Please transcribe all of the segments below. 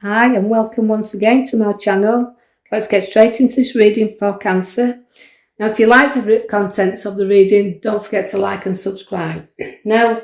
Hi and welcome once again to my channel. Let's get straight into this reading for Cancer. Now if you like the contents of the reading, don't forget to like and subscribe. Now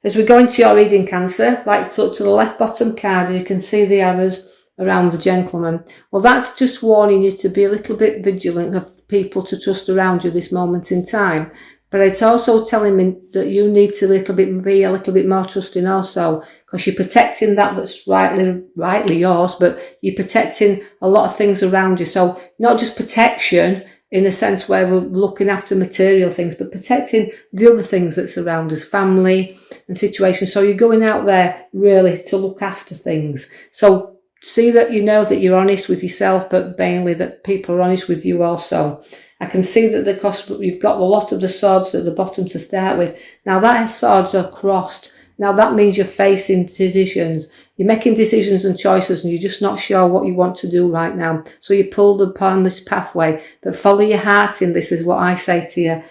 as we go into your reading, Cancer, like to look to the left bottom card, as you can see the arrows around the gentleman. Well, that's just warning you to be a little bit vigilant of people to trust around you this moment in time. But it's also telling me that you need to be a little bit more trusting also, because you're protecting that's rightly yours, but you're protecting a lot of things around you. So not just protection in the sense where we're looking after material things, but protecting the other things that surround us, family and situations. So you're going out there really to look after things. So see that you know that you're honest with yourself, but mainly that people are honest with you also. I can see that you've got a lot of the swords at the bottom to start with. Now that swords are crossed. Now that means you're facing decisions. You're making decisions and choices and you're just not sure what you want to do right now. So you're pulled upon this pathway. But follow your heart in this is what I say to you,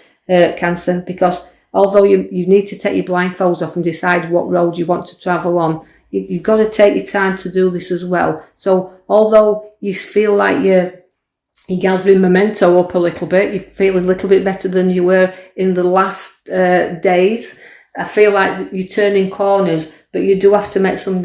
Cancer, because although you need to take your blindfolds off and decide what road you want to travel on, you've got to take your time to do this as well. So although you feel like you're gathering memento up a little bit, you feel a little bit better than you were in the last days. I feel like you're turning corners, but you do have to make some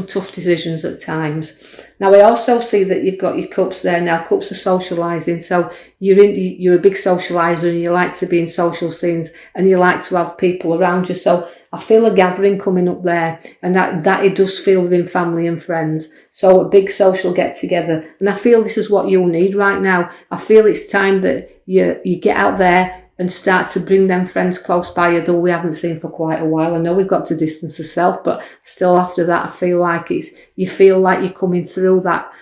tough decisions at times. Now I also see that you've got your cups there now. Cups are socialising, so you're a big socialiser and you like to be in social scenes and you like to have people around you. So I feel a gathering coming up there, and that it does feel within family and friends. So a big social get together, and I feel this is what you'll need right now. I feel it's time that you get out there and start to bring them friends close by you, though we haven't seen for quite a while. I know we've got to distance ourselves, but still after that, I feel like you feel like you're coming through that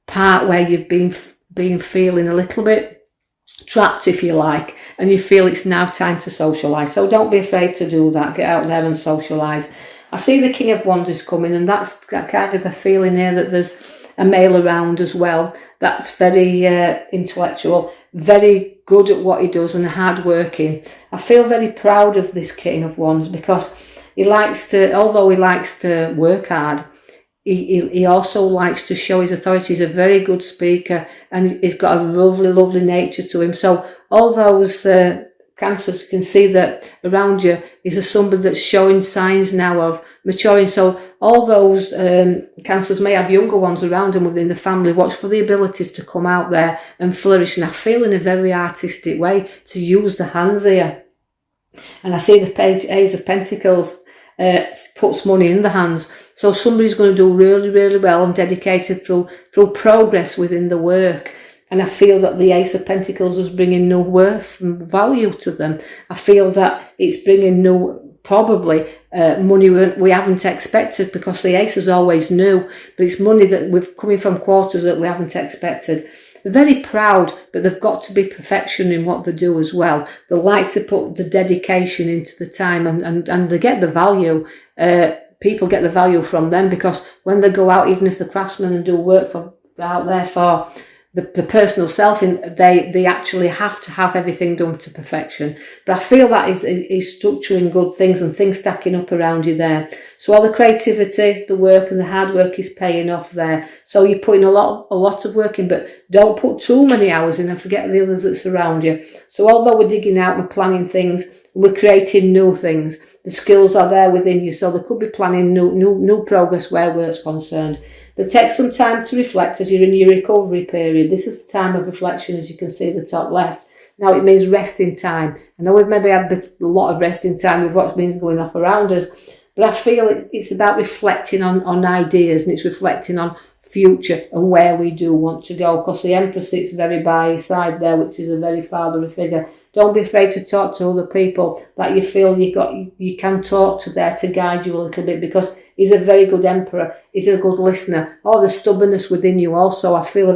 part where you've been feeling a little bit trapped, if you like, and you feel it's now time to socialise. So don't be afraid to do that. Get out there and socialise. I see the King of Wands is coming, and that's kind of a feeling here that there's a male around as well. That's very intellectual, very good at what he does and hard working. I feel very proud of this King of Wands because although he likes to work hard, he also likes to show his authority. He's a very good speaker and he's got a lovely, lovely nature to him. So all those Cancers, you can see that around you is somebody that's showing signs now of maturing. So all those Cancers may have younger ones around them within the family. Watch for the abilities to come out there and flourish. And I feel in a very artistic way to use the hands here. And I see the Ace of Pentacles puts money in the hands. So somebody's going to do really, really well and dedicated through progress within the work. And I feel that the Ace of Pentacles is bringing new worth and value to them. I feel that it's bringing probably money we haven't expected, because the Ace is always new, but it's money that we're coming from quarters that we haven't expected. They're very proud, but they've got to be perfection in what they do as well. They like to put the dedication into the time and they get the value. People get the value from them, because when they go out, even if they're craftsmen and do work out there for the personal self, they actually have to have everything done to perfection. But I feel that is structuring good things and things stacking up around you there. So all the creativity, the work and the hard work is paying off there. So you're putting a lot of work in, but don't put too many hours in and forget the others that surround you. So although we're digging out and planning things, we're creating new things. The skills are there within you, so there could be planning new progress where work's concerned. But take some time to reflect as you're in your recovery period. This is the time of reflection, as you can see at the top left. Now it means resting time. I know we've maybe had a lot of resting time with what's been going off around us, but I feel it's about reflecting on ideas, and it's reflecting on future and where we do want to go, because the Empress sits very by his side there, which is a very fatherly figure. Don't be afraid to talk to other people that you feel you can talk to there to guide you a little bit, because he's a very good Emperor. He's a good listener. All the stubbornness within you also, I feel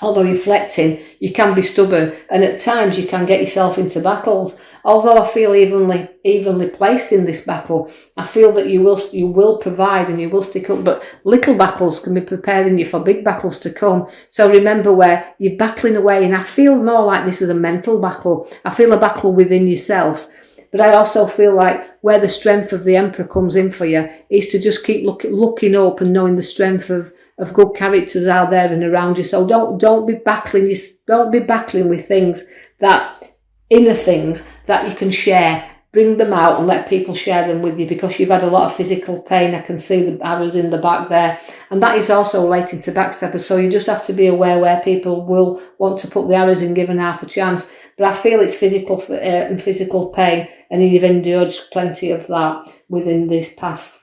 although reflecting, you can be stubborn, and at times you can get yourself into battles. Although I feel evenly placed in this battle, I feel that you will provide and you will stick up, but little battles can be preparing you for big battles to come. So remember where you're battling away, and I feel more like this is a mental battle. I feel a battle within yourself. But I also feel like where the strength of the Emperor comes in for you is to just keep looking up and knowing the strength of good characters out there and around you. So don't be battling. Don't be battling with things that inner things that you can share. Bring them out and let people share them with you, because you've had a lot of physical pain. I can see the arrows in the back there, and that is also relating to backstabbers. So you just have to be aware where people will want to put the arrows in, given half a chance. But I feel it's physical and physical pain, and you've endured plenty of that within the past.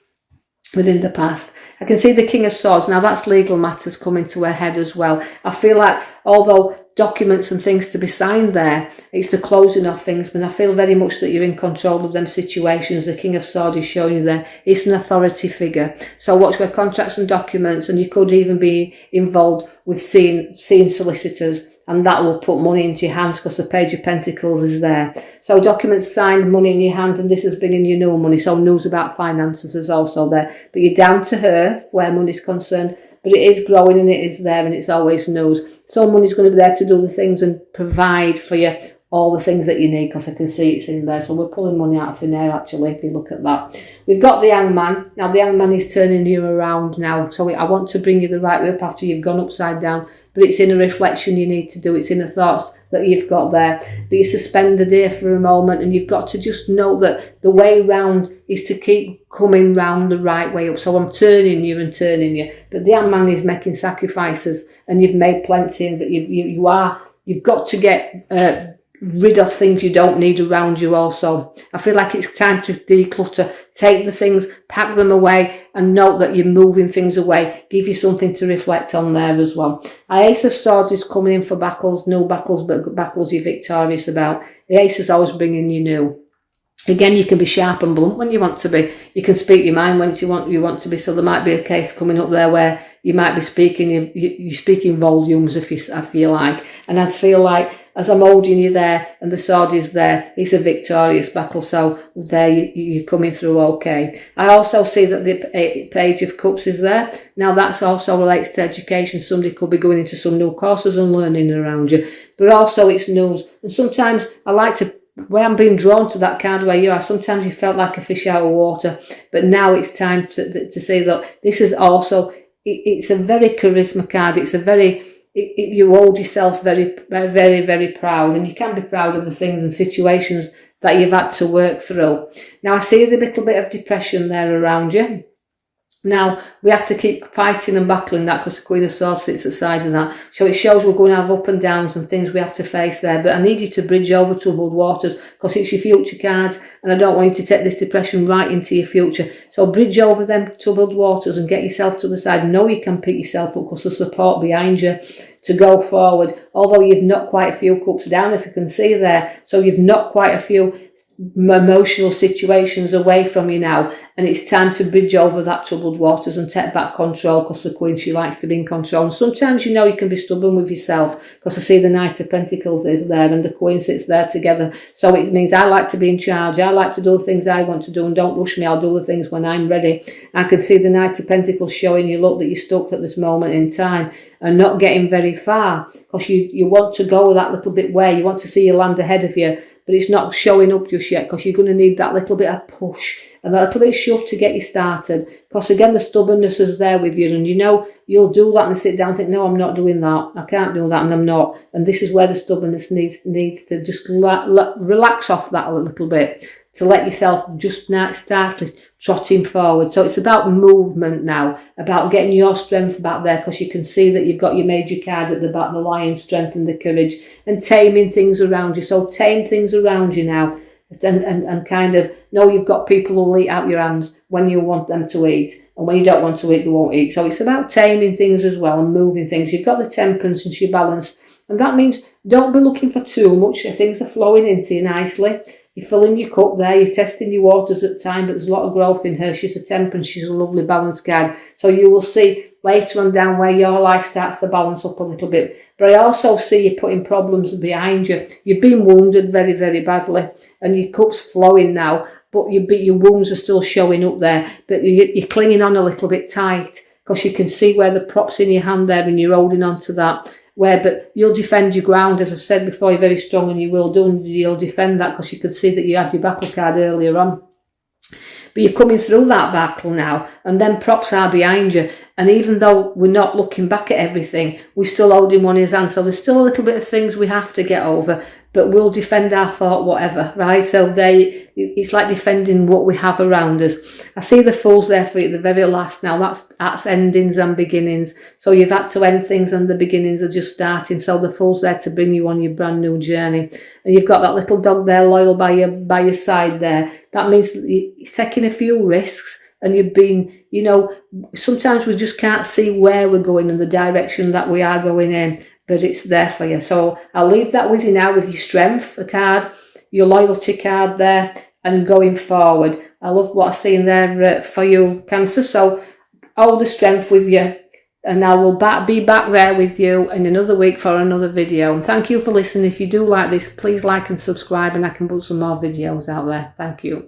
I can see the King of Swords. Now that's legal matters coming to a head as well. I feel like although documents and things to be signed there, it's the closing of things, but I feel very much that you're in control of them situations. The King of Swords is showing you there. It's an authority figure. So watch where contracts and documents, and you could even be involved with seeing solicitors, and that will put money into your hands because the Page of Pentacles is there. So documents signed, money in your hand, and this is bringing you new money. So news about finances is also there. But you're down to earth where money's concerned, but it is growing and it is there, and it's always news. So money's going to be there to do the things and provide for you all the things that you need, because I can see it's in there. So we're pulling money out of thin air, actually, if you look at that. We've got the Hangman. Now the Hangman is turning you around now. So I want to bring you the right way up after you've gone upside down, but it's in a reflection you need to do. It's in the thoughts that you've got there. But you suspended here for a moment, and you've got to just know that the way round is to keep coming round the right way up. So I'm turning you, but the Hangman is making sacrifices, and you've made plenty, but you've got to get rid of things you don't need around you also. I feel like it's time to declutter. Take the things, pack them away, and note that you're moving things away. Give you something to reflect on there as well. Ace of Swords is coming in for battles, new battles, but battles you're victorious about. The Ace is always bringing you new. Again, you can be sharp and blunt when you want to be. You can speak your mind when you want to be. So there might be a case coming up there where you might be speaking, you're speaking volumes if I feel like. And I feel like as I'm holding you there and the sword is there, it's a victorious battle. So there you're coming through okay. I also see that the Page of Cups is there. Now that's also relates to education. Somebody could be going into some new courses and learning around you. But also it's news. And sometimes I like to, when I'm being drawn to that card where you are, sometimes you felt like a fish out of water, but now it's time to say that this is also, it's a very charisma card. It's a very, you hold yourself very, very, very proud, and you can be proud of the things and situations that you've had to work through. Now I see the little bit of depression there around you. Now, we have to keep fighting and battling that because the Queen of Swords sits aside of that. So it shows we're going to have up and downs and things we have to face there. But I need you to bridge over troubled waters because it's your future card, and I don't want you to take this depression right into your future. So bridge over them troubled waters and get yourself to the side. Know you can pick yourself up because there's support behind you to go forward. Although you've knocked quite a few cups down, as I can see there. So you've knocked quite a few emotional situations away from you now, and it's time to bridge over that troubled waters and take back control because the Queen, she likes to be in control. And sometimes you can be stubborn with yourself because I see the Knight of Pentacles is there and the Queen sits there together. So it means I like to be in charge. I like to do the things I want to do, and don't rush me. I'll do the things when I'm ready. I can see the Knight of Pentacles showing you, look, that you're stuck at this moment in time and not getting very far because you want to go that little bit way. You want to see your land ahead of you, but it's not showing up just yet because you're going to need that little bit of push and that little bit of shove to get you started. Because again, the stubbornness is there with you, and you'll do that and sit down and think, no, I'm not doing that. I can't do that, and I'm not. And this is where the stubbornness needs to just relax off that a little bit to let yourself just start trotting forward. So it's about movement now, about getting your strength back there, because you can see that you've got your major card at the back, the Lion, strength and the courage, and taming things around you. So tame things around you now, and kind of know you've got people who'll eat out your hands when you want them to eat, and when you don't want to eat, they won't eat. So it's about taming things as well and moving things. You've got the temperance and your balance, and that means don't be looking for too much. Things are flowing into you nicely. You're filling your cup there, you're testing your waters at the time, but there's a lot of growth in her. She's a temperance, she's a lovely balance card. So you will see later on down where your life starts to balance up a little bit. But I also see you putting problems behind you. You've been wounded very, very badly, and your cup's flowing now, but your wounds are still showing up there. But you're clinging on a little bit tight because you can see where the prop's in your hand there, and you're holding on to that. but you'll defend your ground. As I've said before, you're very strong and you will do, and you'll defend that, because you could see that you had your battle card earlier on. But you're coming through that battle now, and then props are behind you. And even though we're not looking back at everything, we're still holding one in his hand. So there's still a little bit of things we have to get over, but we'll defend our fort, whatever, right? So it's like defending what we have around us. I see the Fools there for you at the very last now. That's endings and beginnings. So you've had to end things and the beginnings are just starting. So the Fool's there to bring you on your brand new journey. And you've got that little dog there loyal by your side there. That means you're taking a few risks. And you've been, you know, sometimes we just can't see where we're going and the direction that we are going in, but it's there for you. So I'll leave that with you now, with your strength, a card, your loyalty card there, and going forward. I love what I see in there for you, Cancer. So all the strength with you, and I will be back there with you in another week for another video. And thank you for listening. If you do like this, please like and subscribe, and I can put some more videos out there. Thank you.